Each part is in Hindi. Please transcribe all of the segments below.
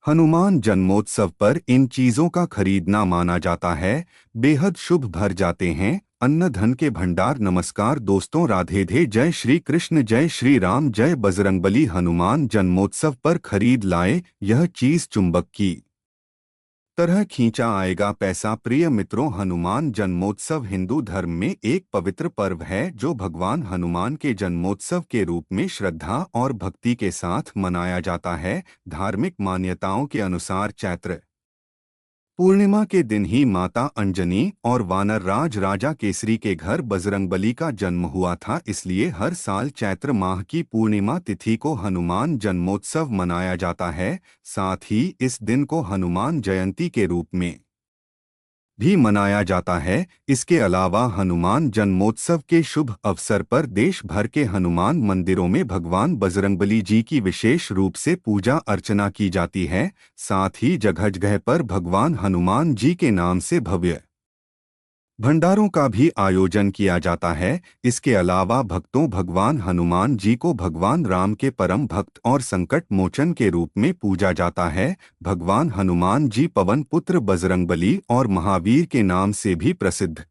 हनुमान जन्मोत्सव पर इन चीजों का खरीदना माना जाता है बेहद शुभ भर जाते हैं अन्न धन के भंडार। नमस्कार दोस्तों, राधे धे, जय श्री कृष्ण, जय श्री राम, जय बजरंगबली। हनुमान जन्मोत्सव पर खरीद लाए यह चीज चुंबक की तरह खींचा आएगा पैसा। प्रिय मित्रों, हनुमान जन्मोत्सव हिंदू धर्म में एक पवित्र पर्व है जो भगवान हनुमान के जन्मोत्सव के रूप में श्रद्धा और भक्ति के साथ मनाया जाता है। धार्मिक मान्यताओं के अनुसार चैत्र पूर्णिमा के दिन ही माता अंजनी और वानर राज राजा केसरी के घर बजरंगबली का जन्म हुआ था, इसलिए हर साल चैत्र माह की पूर्णिमा तिथि को हनुमान जन्मोत्सव मनाया जाता है। साथ ही इस दिन को हनुमान जयंती के रूप में भी मनाया जाता है। इसके अलावा हनुमान जन्मोत्सव के शुभ अवसर पर देश भर के हनुमान मंदिरों में भगवान बजरंगबली जी की विशेष रूप से पूजा अर्चना की जाती है। साथ ही जगह जगह पर भगवान हनुमान जी के नाम से भव्य भंडारों का भी आयोजन किया जाता है। इसके अलावा भक्तों भगवान हनुमान जी को भगवान राम के परम भक्त और संकट मोचन के रूप में पूजा जाता है। भगवान हनुमान जी पवन पुत्र बजरंगबली और महावीर के नाम से भी प्रसिद्ध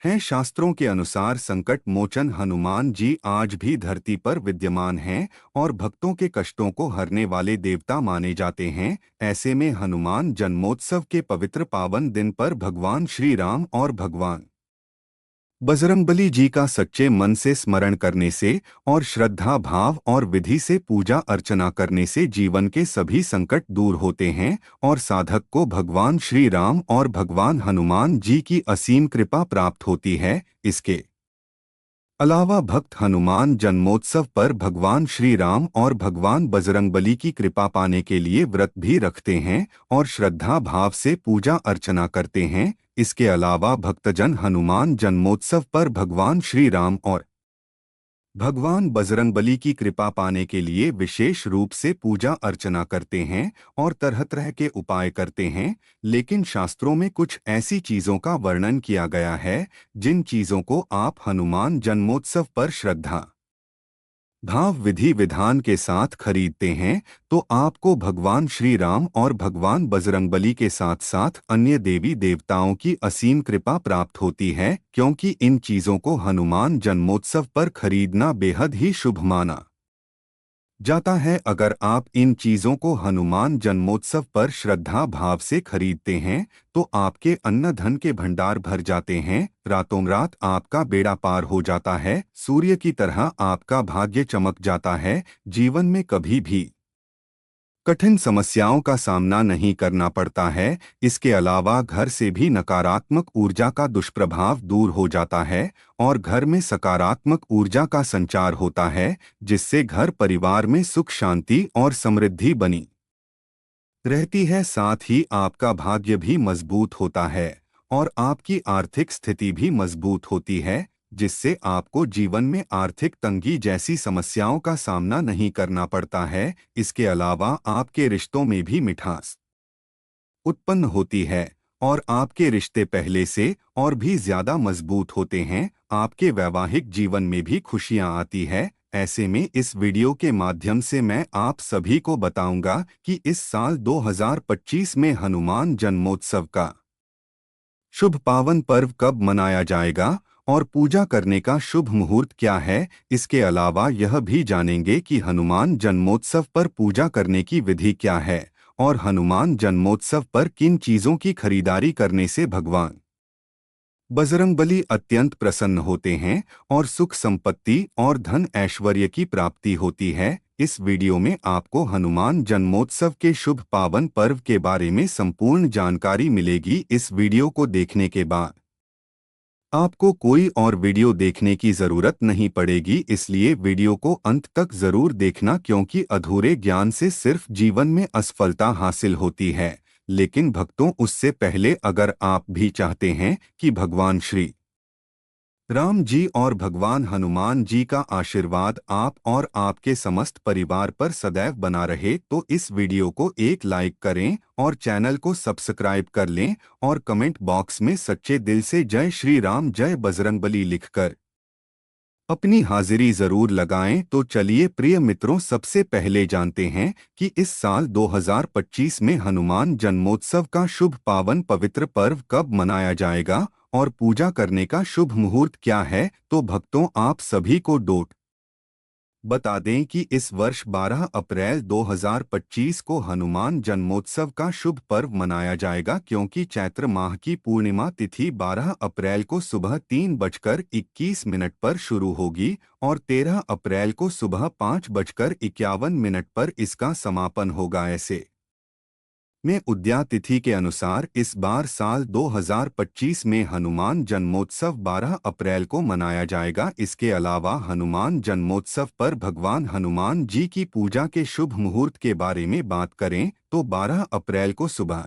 हैं। शास्त्रों के अनुसार संकट मोचन हनुमान जी आज भी धरती पर विद्यमान हैं और भक्तों के कष्टों को हरने वाले देवता माने जाते हैं। ऐसे में हनुमान जन्मोत्सव के पवित्र पावन दिन पर भगवान श्री राम और भगवान बजरंगबली जी का सच्चे मन से स्मरण करने से और श्रद्धा भाव और विधि से पूजा अर्चना करने से जीवन के सभी संकट दूर होते हैं और साधक को भगवान श्री राम और भगवान हनुमान जी की असीम कृपा प्राप्त होती है। इसके अलावा भक्त हनुमान जन्मोत्सव पर भगवान श्री राम और भगवान बजरंगबली की कृपा पाने के लिए व्रत भी रखते हैं और श्रद्धा भाव से पूजा अर्चना करते हैं। इसके अलावा भक्तजन हनुमान जन्मोत्सव पर भगवान श्री राम और भगवान बजरंगबली की कृपा पाने के लिए विशेष रूप से पूजा अर्चना करते हैं और तरह तरह के उपाय करते हैं। लेकिन शास्त्रों में कुछ ऐसी चीजों का वर्णन किया गया है जिन चीजों को आप हनुमान जन्मोत्सव पर श्रद्धा भाव विधि विधान के साथ खरीदते हैं तो आपको भगवान श्री राम और भगवान बजरंगबली के साथ साथ अन्य देवी देवताओं की असीम कृपा प्राप्त होती है, क्योंकि इन चीजों को हनुमान जन्मोत्सव पर खरीदना बेहद ही शुभ माना जाता है। अगर आप इन चीजों को हनुमान जन्मोत्सव पर श्रद्धा भाव से खरीदते हैं तो आपके अन्न धन के भंडार भर जाते हैं। रातों रात आपका बेड़ा पार हो जाता है, सूर्य की तरह आपका भाग्य चमक जाता है। जीवन में कभी भी कठिन समस्याओं का सामना नहीं करना पड़ता है। इसके अलावा घर से भी नकारात्मक ऊर्जा का दुष्प्रभाव दूर हो जाता है और घर में सकारात्मक ऊर्जा का संचार होता है, जिससे घर परिवार में सुख शांति और समृद्धि बनी रहती है। साथ ही आपका भाग्य भी मजबूत होता है और आपकी आर्थिक स्थिति भी मजबूत होती है, जिससे आपको जीवन में आर्थिक तंगी जैसी समस्याओं का सामना नहीं करना पड़ता है। इसके अलावा आपके रिश्तों में भी मिठास उत्पन्न होती है और आपके रिश्ते पहले से और भी ज्यादा मजबूत होते हैं। आपके वैवाहिक जीवन में भी खुशियां आती है। ऐसे में इस वीडियो के माध्यम से मैं आप सभी को बताऊंगा कि इस साल 2025 में हनुमान जन्मोत्सव का शुभ पावन पर्व कब मनाया जाएगा और पूजा करने का शुभ मुहूर्त क्या है। इसके अलावा यह भी जानेंगे कि हनुमान जन्मोत्सव पर पूजा करने की विधि क्या है और हनुमान जन्मोत्सव पर किन चीजों की खरीदारी करने से भगवान बजरंगबली अत्यंत प्रसन्न होते हैं और सुख संपत्ति और धन ऐश्वर्य की प्राप्ति होती है। इस वीडियो में आपको हनुमान जन्मोत्सव के शुभ पावन पर्व के बारे में संपूर्ण जानकारी मिलेगी। इस वीडियो को देखने के बाद आपको कोई और वीडियो देखने की जरूरत नहीं पड़ेगी, इसलिए वीडियो को अंत तक जरूर देखना, क्योंकि अधूरे ज्ञान से सिर्फ जीवन में असफलता हासिल होती है। लेकिन भक्तों, उससे पहले अगर आप भी चाहते हैं कि भगवान श्री राम जी और भगवान हनुमान जी का आशीर्वाद आप और आपके समस्त परिवार पर सदैव बना रहे, तो इस वीडियो को एक लाइक करें और चैनल को सब्सक्राइब कर लें और कमेंट बॉक्स में सच्चे दिल से जय श्री राम, जय बजरंगबली लिखकर अपनी हाजिरी जरूर लगाएं। तो चलिए प्रिय मित्रों, सबसे पहले जानते हैं कि इस साल 2025 में हनुमान जन्मोत्सव का शुभ पावन पवित्र पर्व कब मनाया जाएगा और पूजा करने का शुभ मुहूर्त क्या है। तो भक्तों, आप सभी को बता दें कि इस वर्ष 12 अप्रैल 2025 को हनुमान जन्मोत्सव का शुभ पर्व मनाया जाएगा, क्योंकि चैत्र माह की पूर्णिमा तिथि 12 अप्रैल को सुबह 3:21 पर शुरू होगी और 13 अप्रैल को सुबह 5:51 पर इसका समापन होगा। ऐसे में उद्या तिथि के अनुसार इस बार साल 2025 में हनुमान जन्मोत्सव 12 अप्रैल को मनाया जाएगा। इसके अलावा हनुमान जन्मोत्सव पर भगवान हनुमान जी की पूजा के शुभ मुहूर्त के बारे में बात करें तो 12 अप्रैल को सुबह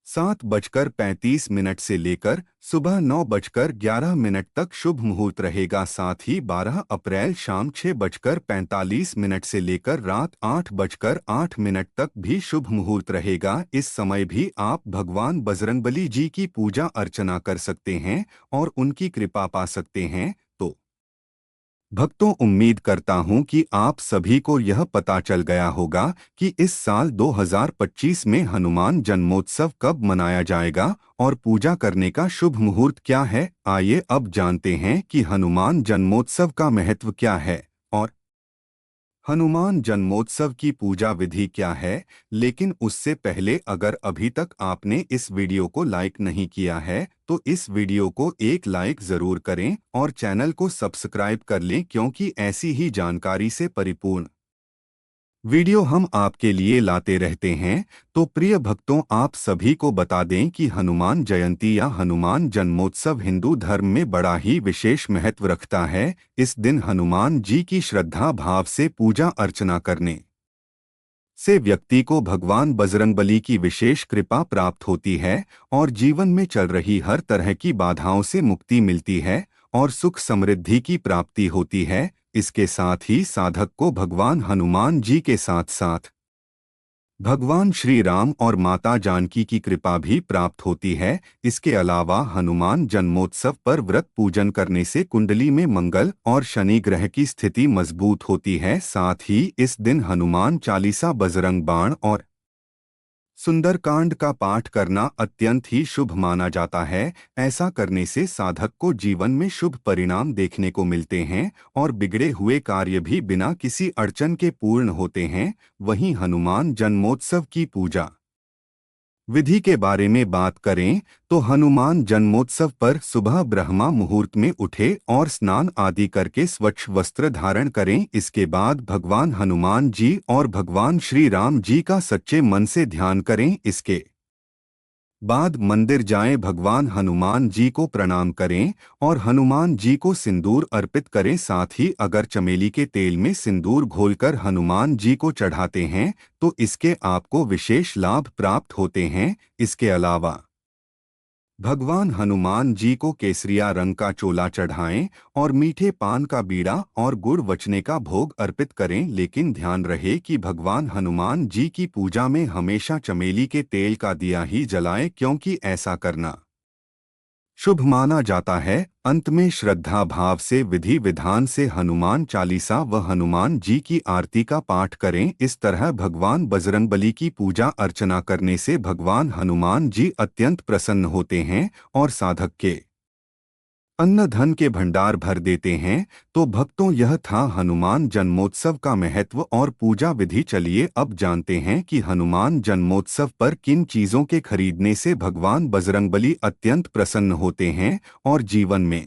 7:35 से लेकर सुबह 9:11 तक शुभ मुहूर्त रहेगा। साथ ही 12 अप्रैल शाम 6:45 से लेकर रात 8:08 तक भी शुभ मुहूर्त रहेगा। इस समय भी आप भगवान बजरंगबली जी की पूजा अर्चना कर सकते हैं और उनकी कृपा पा सकते हैं। तो भक्तों, उम्मीद करता हूं कि आप सभी को यह पता चल गया होगा कि इस साल 2025 में हनुमान जन्मोत्सव कब मनाया जाएगा और पूजा करने का शुभ मुहूर्त क्या है। आइए अब जानते हैं कि हनुमान जन्मोत्सव का महत्व क्या है और हनुमान जन्मोत्सव की पूजा विधि क्या है। लेकिन उससे पहले, अगर अभी तक आपने इस वीडियो को लाइक नहीं किया है तो इस वीडियो को एक लाइक जरूर करें और चैनल को सब्सक्राइब कर लें, क्योंकि ऐसी ही जानकारी से परिपूर्ण वीडियो हम आपके लिए लाते रहते हैं। तो प्रिय भक्तों, आप सभी को बता दें कि हनुमान जयंती या हनुमान जन्मोत्सव हिंदू धर्म में बड़ा ही विशेष महत्व रखता है। इस दिन हनुमान जी की श्रद्धा भाव से पूजा अर्चना करने से व्यक्ति को भगवान बजरंगबली की विशेष कृपा प्राप्त होती है और जीवन में चल रही हर तरह की बाधाओं से मुक्ति मिलती है और सुख समृद्धि की प्राप्ति होती है। इसके साथ ही साधक को भगवान हनुमान जी के साथ साथ भगवान श्री राम और माता जानकी की कृपा भी प्राप्त होती है। इसके अलावा हनुमान जन्मोत्सव पर व्रत पूजन करने से कुंडली में मंगल और शनि ग्रह की स्थिति मजबूत होती है। साथ ही इस दिन हनुमान चालीसा, बजरंग बाण और सुंदरकांड का पाठ करना अत्यंत ही शुभ माना जाता है। ऐसा करने से साधक को जीवन में शुभ परिणाम देखने को मिलते हैं और बिगड़े हुए कार्य भी बिना किसी अड़चन के पूर्ण होते हैं। वहीं हनुमान जन्मोत्सव की पूजा विधि के बारे में बात करें तो हनुमान जन्मोत्सव पर सुबह ब्रह्मा मुहूर्त में उठे और स्नान आदि करके स्वच्छ वस्त्र धारण करें। इसके बाद भगवान हनुमान जी और भगवान श्री राम जी का सच्चे मन से ध्यान करें। इसके बाद मंदिर जाएं, भगवान हनुमान जी को प्रणाम करें और हनुमान जी को सिंदूर अर्पित करें। साथ ही अगर चमेली के तेल में सिंदूर घोलकर हनुमान जी को चढ़ाते हैं तो इसके आपको विशेष लाभ प्राप्त होते हैं। इसके अलावा भगवान हनुमान जी को केसरिया रंग का चोला चढ़ाएं और मीठे पान का बीड़ा और गुड़ वचने का भोग अर्पित करें। लेकिन ध्यान रहे कि भगवान हनुमान जी की पूजा में हमेशा चमेली के तेल का दिया ही जलाएं, क्योंकि ऐसा करना शुभ माना जाता है। अंत में श्रद्धा भाव से विधि विधान से हनुमान चालीसा व हनुमान जी की आरती का पाठ करें। इस तरह भगवान बजरंगबली की पूजा अर्चना करने से भगवान हनुमान जी अत्यंत प्रसन्न होते हैं और साधक के अन्न धन के भंडार भर देते हैं। तो भक्तों, यह था हनुमान जन्मोत्सव का महत्व और पूजा विधि। चलिए अब जानते हैं कि हनुमान जन्मोत्सव पर किन चीजों के खरीदने से भगवान बजरंगबली अत्यंत प्रसन्न होते हैं और जीवन में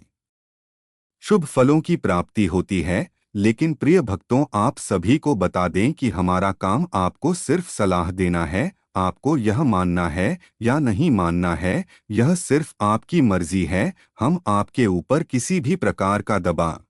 शुभ फलों की प्राप्ति होती है। लेकिन प्रिय भक्तों, आप सभी को बता दें कि हमारा काम आपको सिर्फ सलाह देना है। आपको यह मानना है या नहीं मानना है, यह सिर्फ आपकी मर्जी है। हम आपके ऊपर किसी भी प्रकार का दबाव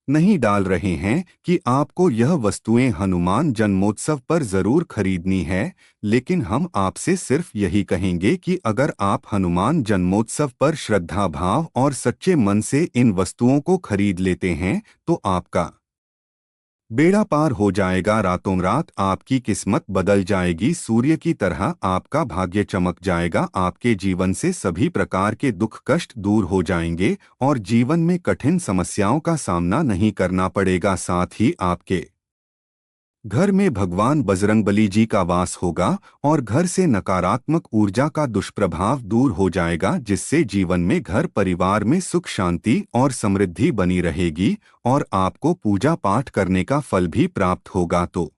नहीं डाल रहे हैं कि आपको यह वस्तुएं हनुमान जन्मोत्सव पर जरूर खरीदनी है। लेकिन हम आपसे सिर्फ यही कहेंगे कि अगर आप हनुमान जन्मोत्सव पर श्रद्धा भाव और सच्चे मन से इन वस्तुओं को खरीद लेते हैं तो आपका बेड़ा पार हो जाएगा, रातों रात आपकी किस्मत बदल जाएगी, सूर्य की तरह आपका भाग्य चमक जाएगा, आपके जीवन से सभी प्रकार के दुख कष्ट दूर हो जाएंगे और जीवन में कठिन समस्याओं का सामना नहीं करना पड़ेगा। साथ ही आपके घर में भगवान बजरंगबली जी का वास होगा और घर से नकारात्मक ऊर्जा का दुष्प्रभाव दूर हो जाएगा, जिससे जीवन में घर परिवार में सुख शांति और समृद्धि बनी रहेगी और आपको पूजा पाठ करने का फल भी प्राप्त होगा। तो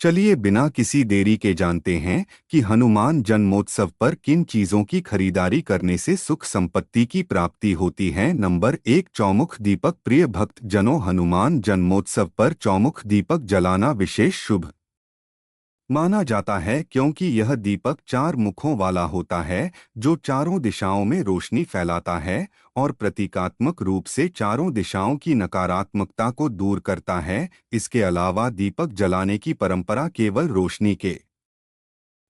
चलिए बिना किसी देरी के जानते हैं कि हनुमान जन्मोत्सव पर किन चीजों की खरीदारी करने से सुख संपत्ति की प्राप्ति होती है। नंबर 1, चौमुख दीपक। प्रिय भक्त जनों, हनुमान जन्मोत्सव पर चौमुख दीपक जलाना विशेष शुभ माना जाता है, क्योंकि यह दीपक 4 मुखों वाला होता है जो चारों दिशाओं में रोशनी फैलाता है और प्रतीकात्मक रूप से चारों दिशाओं की नकारात्मकता को दूर करता है। इसके अलावा दीपक जलाने की परंपरा केवल रोशनी के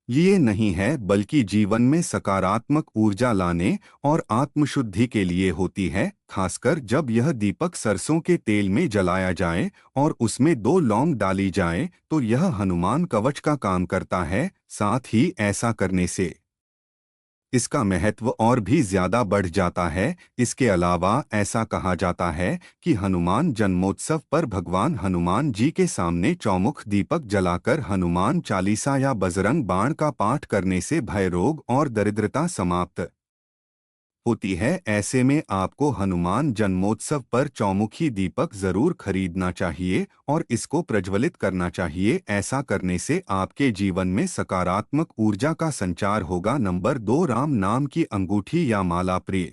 लिए नहीं है, बल्कि जीवन में सकारात्मक ऊर्जा लाने और आत्मशुद्धि के लिए होती है, खासकर जब यह दीपक सरसों के तेल में जलाया जाए और उसमें 2 लौंग डाली जाए तो यह हनुमान कवच का काम करता है। साथ ही ऐसा करने से इसका महत्व और भी ज्यादा बढ़ जाता है। इसके अलावा ऐसा कहा जाता है कि हनुमान जन्मोत्सव पर भगवान हनुमान जी के सामने चौमुख दीपक जलाकर हनुमान चालीसा या बजरंग बाण का पाठ करने से भय, रोग और दरिद्रता समाप्त होती है। ऐसे में आपको हनुमान जन्मोत्सव पर चौमुखी दीपक जरूर खरीदना चाहिए और इसको प्रज्वलित करना चाहिए। ऐसा करने से आपके जीवन में सकारात्मक ऊर्जा का संचार होगा। नंबर 2, राम नाम की अंगूठी या माला। प्रिय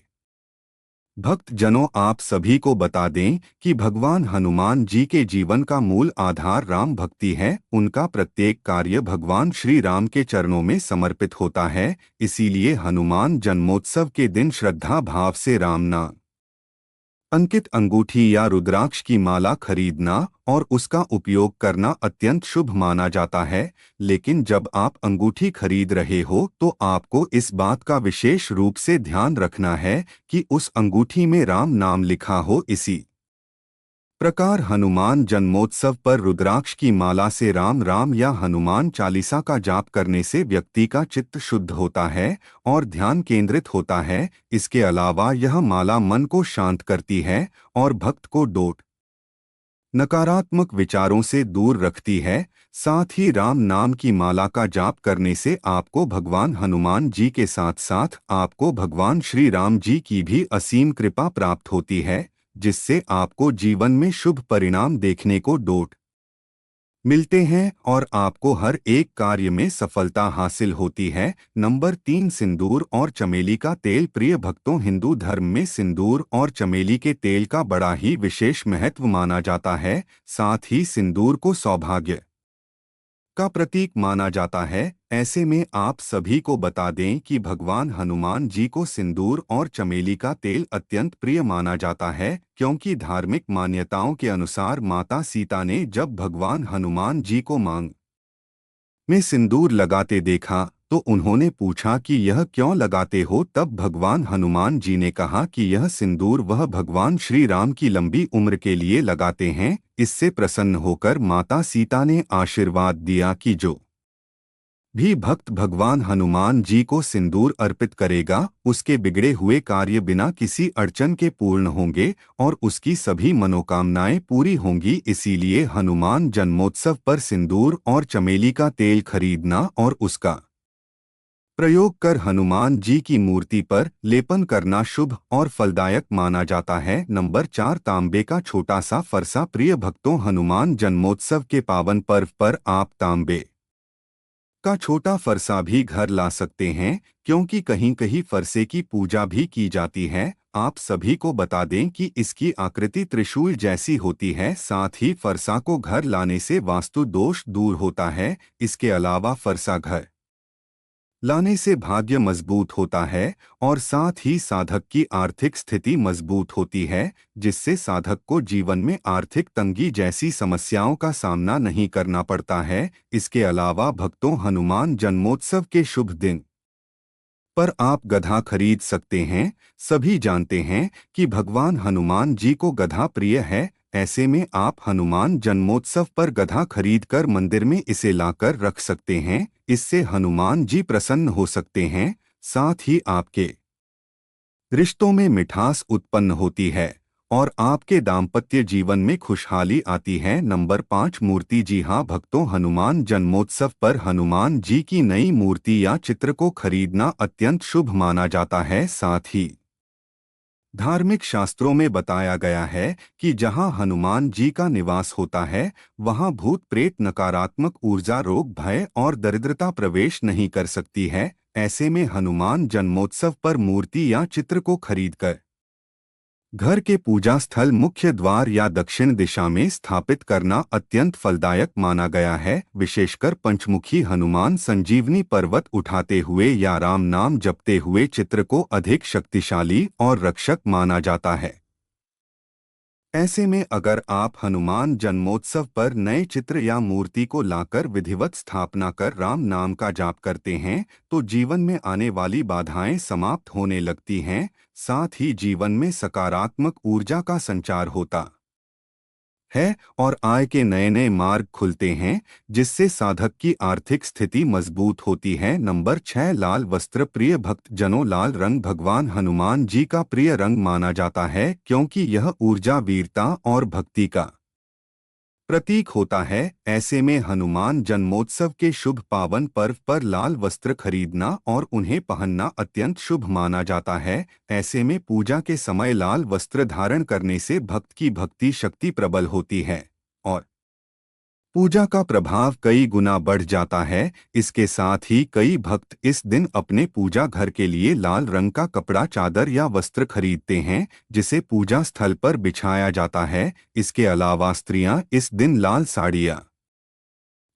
भक्त जनों, आप सभी को बता दें कि भगवान हनुमान जी के जीवन का मूल आधार राम भक्ति है। उनका प्रत्येक कार्य भगवान श्री राम के चरणों में समर्पित होता है। इसीलिए हनुमान जन्मोत्सव के दिन श्रद्धा भाव से राम नाम अंकित अंगूठी या रुद्राक्ष की माला खरीदना और उसका उपयोग करना अत्यंत शुभ माना जाता है। लेकिन जब आप अंगूठी खरीद रहे हो तो आपको इस बात का विशेष रूप से ध्यान रखना है कि उस अंगूठी में राम नाम लिखा हो। इसी प्रकार हनुमान जन्मोत्सव पर रुद्राक्ष की माला से राम राम या हनुमान चालीसा का जाप करने से व्यक्ति का चित्त शुद्ध होता है और ध्यान केंद्रित होता है। इसके अलावा यह माला मन को शांत करती है और भक्त को डोट नकारात्मक विचारों से दूर रखती है। साथ ही राम नाम की माला का जाप करने से आपको भगवान हनुमान जी के साथ साथ आपको भगवान श्री राम जी की भी असीम कृपा प्राप्त होती है, जिससे आपको जीवन में शुभ परिणाम देखने को डोट मिलते हैं और आपको हर एक कार्य में सफलता हासिल होती है। नंबर 3, सिंदूर और चमेली का तेल। प्रिय भक्तों, हिंदू धर्म में सिंदूर और चमेली के तेल का बड़ा ही विशेष महत्व माना जाता है। साथ ही सिंदूर को सौभाग्य का प्रतीक माना जाता है। ऐसे में आप सभी को बता दें कि भगवान हनुमान जी को सिंदूर और चमेली का तेल अत्यंत प्रिय माना जाता है, क्योंकि धार्मिक मान्यताओं के अनुसार माता सीता ने जब भगवान हनुमान जी को मांग में सिंदूर लगाते देखा तो उन्होंने पूछा कि यह क्यों लगाते हो। तब भगवान हनुमान जी ने कहा कि यह सिंदूर वह भगवान श्री राम की लंबी उम्र के लिए लगाते हैं। इससे प्रसन्न होकर माता सीता ने आशीर्वाद दिया कि जो भी भक्त भगवान हनुमान जी को सिंदूर अर्पित करेगा उसके बिगड़े हुए कार्य बिना किसी अड़चन के पूर्ण होंगे और उसकी सभी मनोकामनाएं पूरी होंगी। इसीलिए हनुमान जन्मोत्सव पर सिंदूर और चमेली का तेल खरीदना और उसका प्रयोग कर हनुमान जी की मूर्ति पर लेपन करना शुभ और फलदायक माना जाता है। नंबर 4, तांबे का छोटा सा फरसा। प्रिय भक्तों, हनुमान जन्मोत्सव के पावन पर्व पर आप तांबे का छोटा फरसा भी घर ला सकते हैं, क्योंकि कहीं कहीं फरसे की पूजा भी की जाती है। आप सभी को बता दें कि इसकी आकृति त्रिशूल जैसी होती है। साथ ही फरसा को घर लाने से वास्तु दोष दूर होता है। इसके अलावा फरसा घर लाने से भाग्य मजबूत होता है और साथ ही साधक की आर्थिक स्थिति मजबूत होती है, जिससे साधक को जीवन में आर्थिक तंगी जैसी समस्याओं का सामना नहीं करना पड़ता है। इसके अलावा भक्तों, हनुमान जन्मोत्सव के शुभ दिन पर आप गधा खरीद सकते हैं। सभी जानते हैं कि भगवान हनुमान जी को गधा प्रिय है। ऐसे में आप हनुमान जन्मोत्सव पर गधा खरीदकर मंदिर में इसे लाकर रख सकते हैं। इससे हनुमान जी प्रसन्न हो सकते हैं। साथ ही आपके रिश्तों में मिठास उत्पन्न होती है और आपके दाम्पत्य जीवन में खुशहाली आती है। नंबर 5 मूर्ति। जी हाँ भक्तों, हनुमान जन्मोत्सव पर हनुमान जी की नई मूर्ति या चित्र को खरीदना अत्यंत शुभ माना जाता है। साथ ही धार्मिक शास्त्रों में बताया गया है कि जहां हनुमान जी का निवास होता है, वहां भूत प्रेत, नकारात्मक ऊर्जा, रोग, भय और दरिद्रता प्रवेश नहीं कर सकती है। ऐसे में हनुमान जन्मोत्सव पर मूर्ति या चित्र को खरीदकर घर के पूजा स्थल, मुख्य द्वार या दक्षिण दिशा में स्थापित करना अत्यंत फलदायक माना गया है। विशेषकर पंचमुखी हनुमान संजीवनी पर्वत उठाते हुए या राम नाम जपते हुए चित्र को अधिक शक्तिशाली और रक्षक माना जाता है। ऐसे में अगर आप हनुमान जन्मोत्सव पर नए चित्र या मूर्ति को लाकर विधिवत स्थापना कर राम नाम का जाप करते हैं, तो जीवन में आने वाली बाधाएं समाप्त होने लगती हैं। साथ ही जीवन में सकारात्मक ऊर्जा का संचार होता है और आय के नए नए मार्ग खुलते हैं, जिससे साधक की आर्थिक स्थिति मजबूत होती है। नंबर 6 लाल वस्त्र। प्रिय भक्त जनों, लाल रंग भगवान हनुमान जी का प्रिय रंग माना जाता है, क्योंकि यह ऊर्जा, वीरता और भक्ति का प्रतीक होता है। ऐसे में हनुमान जन्मोत्सव के शुभ पावन पर्व पर लाल वस्त्र खरीदना और उन्हें पहनना अत्यंत शुभ माना जाता है। ऐसे में पूजा के समय लाल वस्त्र धारण करने से भक्त की भक्ति शक्ति प्रबल होती है और पूजा का प्रभाव कई गुना बढ़ जाता है। इसके साथ ही कई भक्त इस दिन अपने पूजा घर के लिए लाल रंग का कपड़ा, चादर या वस्त्र खरीदते हैं, जिसे पूजा स्थल पर बिछाया जाता है। इसके अलावा स्त्रियां इस दिन लाल साड़ियां,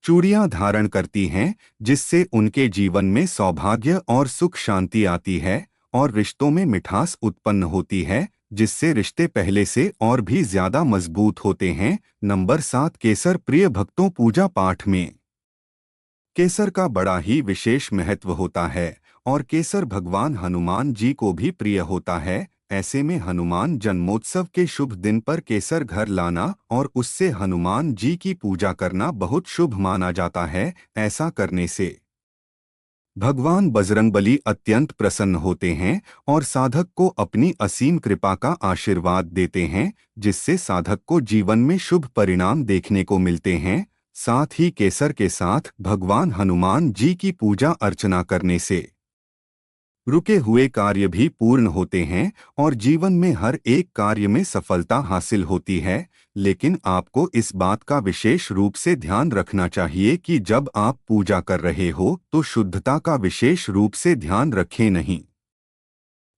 चूड़ियां धारण करती हैं, जिससे उनके जीवन में सौभाग्य और सुख शांति आती है और रिश्तों में मिठास उत्पन्न होती है, जिससे रिश्ते पहले से और भी ज्यादा मजबूत होते हैं। नंबर 7 केसर। प्रिय भक्तों, पूजा पाठ में केसर का बड़ा ही विशेष महत्व होता है और केसर भगवान हनुमान जी को भी प्रिय होता है। ऐसे में हनुमान जन्मोत्सव के शुभ दिन पर केसर घर लाना और उससे हनुमान जी की पूजा करना बहुत शुभ माना जाता है। ऐसा करने से भगवान बजरंगबली अत्यंत प्रसन्न होते हैं और साधक को अपनी असीम कृपा का आशीर्वाद देते हैं, जिससे साधक को जीवन में शुभ परिणाम देखने को मिलते हैं। साथ ही केसर के साथ भगवान हनुमान जी की पूजा अर्चना करने से रुके हुए कार्य भी पूर्ण होते हैं और जीवन में हर एक कार्य में सफलता हासिल होती है। लेकिन आपको इस बात का विशेष रूप से ध्यान रखना चाहिए कि जब आप पूजा कर रहे हो तो शुद्धता का विशेष रूप से ध्यान रखें, नहीं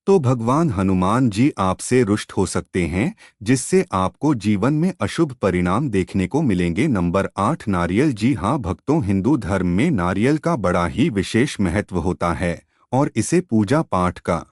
तो भगवान हनुमान जी आपसे रुष्ट हो सकते हैं, जिससे आपको जीवन में अशुभ परिणाम देखने को मिलेंगे। नंबर 8 नारियल। जी हाँ भक्तों, हिंदू धर्म में नारियल का बड़ा ही विशेष महत्व होता है और इसे पूजा पाठ का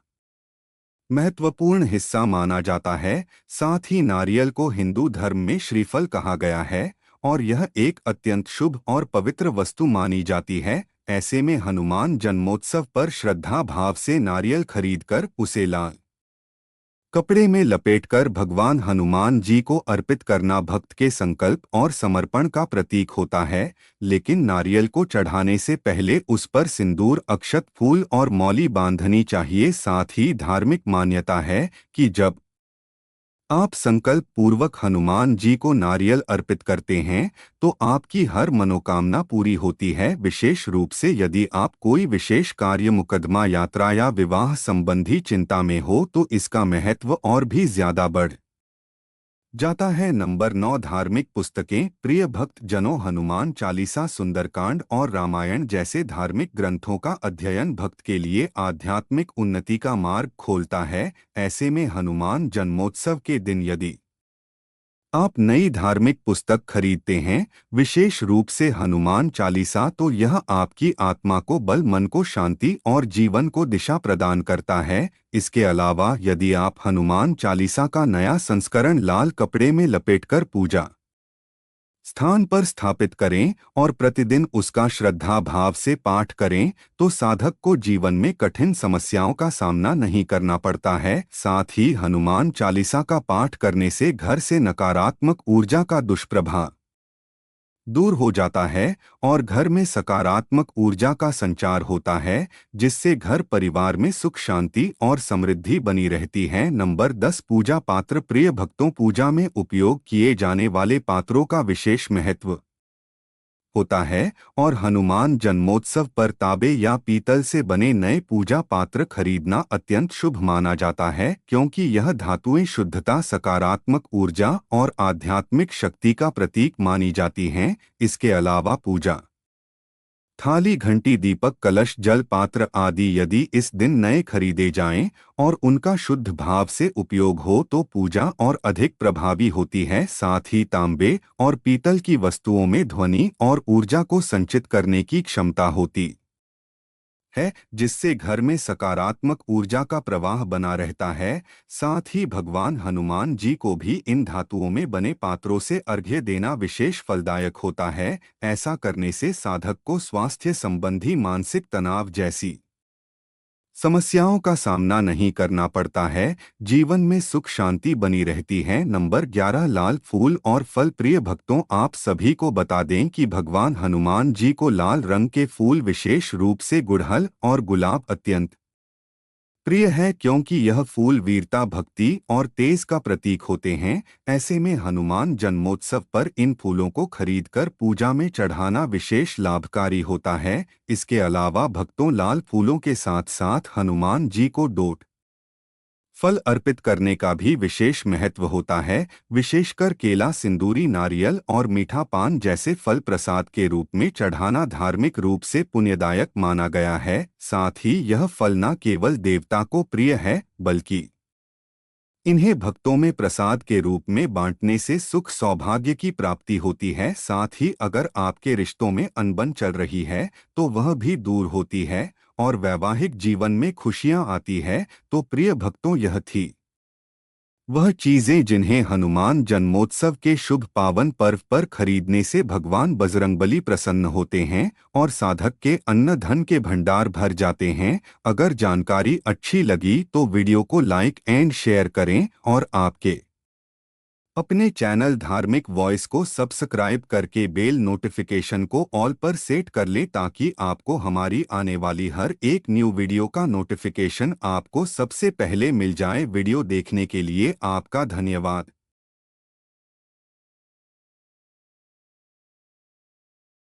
महत्वपूर्ण हिस्सा माना जाता है। साथ ही नारियल को हिंदू धर्म में श्रीफल कहा गया है और यह एक अत्यंत शुभ और पवित्र वस्तु मानी जाती है। ऐसे में हनुमान जन्मोत्सव पर श्रद्धा भाव से नारियल खरीदकर उसे लाल कपड़े में लपेटकर भगवान हनुमान जी को अर्पित करना भक्त के संकल्प और समर्पण का प्रतीक होता है। लेकिन नारियल को चढ़ाने से पहले उस पर सिंदूर, अक्षत, फूल और मौली बांधनी चाहिए। साथ ही धार्मिक मान्यता है कि जब आप संकल्प पूर्वक हनुमान जी को नारियल अर्पित करते हैं तो आपकी हर मनोकामना पूरी होती है। विशेष रूप से यदि आप कोई विशेष कार्य, मुकदमा, यात्रा या विवाह संबंधी चिंता में हो तो इसका महत्व और भी ज्यादा बढ़ जाता है। नंबर 9 धार्मिक पुस्तकें। प्रिय भक्त जनों, हनुमान चालीसा, सुंदरकांड और रामायण जैसे धार्मिक ग्रंथों का अध्ययन भक्त के लिए आध्यात्मिक उन्नति का मार्ग खोलता है। ऐसे में हनुमान जन्मोत्सव के दिन यदि आप नई धार्मिक पुस्तक खरीदते हैं, विशेष रूप से हनुमान चालीसा, तो यह आपकी आत्मा को बल, मन को शांति और जीवन को दिशा प्रदान करता है। इसके अलावा यदि आप हनुमान चालीसा का नया संस्करण लाल कपड़े में लपेटकर पूजा स्थान पर स्थापित करें और प्रतिदिन उसका श्रद्धा भाव से पाठ करें तो साधक को जीवन में कठिन समस्याओं का सामना नहीं करना पड़ता है। साथ ही हनुमान चालीसा का पाठ करने से घर से नकारात्मक ऊर्जा का दुष्प्रभाव दूर हो जाता है और घर में सकारात्मक ऊर्जा का संचार होता है, जिससे घर परिवार में सुख शांति और समृद्धि बनी रहती है। नंबर 10 पूजा पात्र। प्रिय भक्तों, पूजा में उपयोग किए जाने वाले पात्रों का विशेष महत्व होता है और हनुमान जन्मोत्सव पर तांबे या पीतल से बने नए पूजा पात्र खरीदना अत्यंत शुभ माना जाता है, क्योंकि यह धातुएं शुद्धता, सकारात्मक ऊर्जा और आध्यात्मिक शक्ति का प्रतीक मानी जाती हैं। इसके अलावा पूजा थाली, घंटी, दीपक, कलश, जल पात्र आदि यदि इस दिन नए खरीदे जाएं और उनका शुद्ध भाव से उपयोग हो तो पूजा और अधिक प्रभावी होती है। साथ ही तांबे और पीतल की वस्तुओं में ध्वनि और ऊर्जा को संचित करने की क्षमता होती है, जिससे घर में सकारात्मक ऊर्जा का प्रवाह बना रहता है। साथ ही भगवान हनुमान जी को भी इन धातुओं में बने पात्रों से अर्घ्य देना विशेष फलदायक होता है। ऐसा करने से साधक को स्वास्थ्य संबंधी मानसिक तनाव जैसी समस्याओं का सामना नहीं करना पड़ता है। जीवन में सुख शांति बनी रहती है। नंबर 11 लाल फूल और फल। प्रिय भक्तों, आप सभी को बता दें कि भगवान हनुमान जी को लाल रंग के फूल, विशेष रूप से गुड़हल और गुलाब, अत्यंत प्रिय है, क्योंकि यह फूल वीरता, भक्ति और तेज का प्रतीक होते हैं। ऐसे में हनुमान जन्मोत्सव पर इन फूलों को खरीदकर पूजा में चढ़ाना विशेष लाभकारी होता है। इसके अलावा भक्तों, लाल फूलों के साथ साथ हनुमान जी को डोट फल अर्पित करने का भी विशेष महत्व होता है। विशेषकर केला, सिंदूरी, नारियल और मीठा पान जैसे फल प्रसाद के रूप में चढ़ाना धार्मिक रूप से पुण्यदायक माना गया है। साथ ही यह फल न केवल देवता को प्रिय है, बल्कि इन्हें भक्तों में प्रसाद के रूप में बांटने से सुख सौभाग्य की प्राप्ति होती है। साथ ही अगर आपके रिश्तों में अनबन चल रही है तो वह भी दूर होती है और वैवाहिक जीवन में खुशियां आती है। तो प्रिय भक्तों, यह थी वह चीजें जिन्हें हनुमान जन्मोत्सव के शुभ पावन पर्व पर खरीदने से भगवान बजरंगबली प्रसन्न होते हैं और साधक के अन्न धन के भंडार भर जाते हैं। अगर जानकारी अच्छी लगी तो वीडियो को लाइक एंड शेयर करें और आपके अपने चैनल धार्मिक वॉइस को सब्सक्राइब करके बेल नोटिफिकेशन को ऑल पर सेट कर लें, ताकि आपको हमारी आने वाली हर एक न्यू वीडियो का नोटिफिकेशन आपको सबसे पहले मिल जाए। वीडियो देखने के लिए आपका धन्यवाद।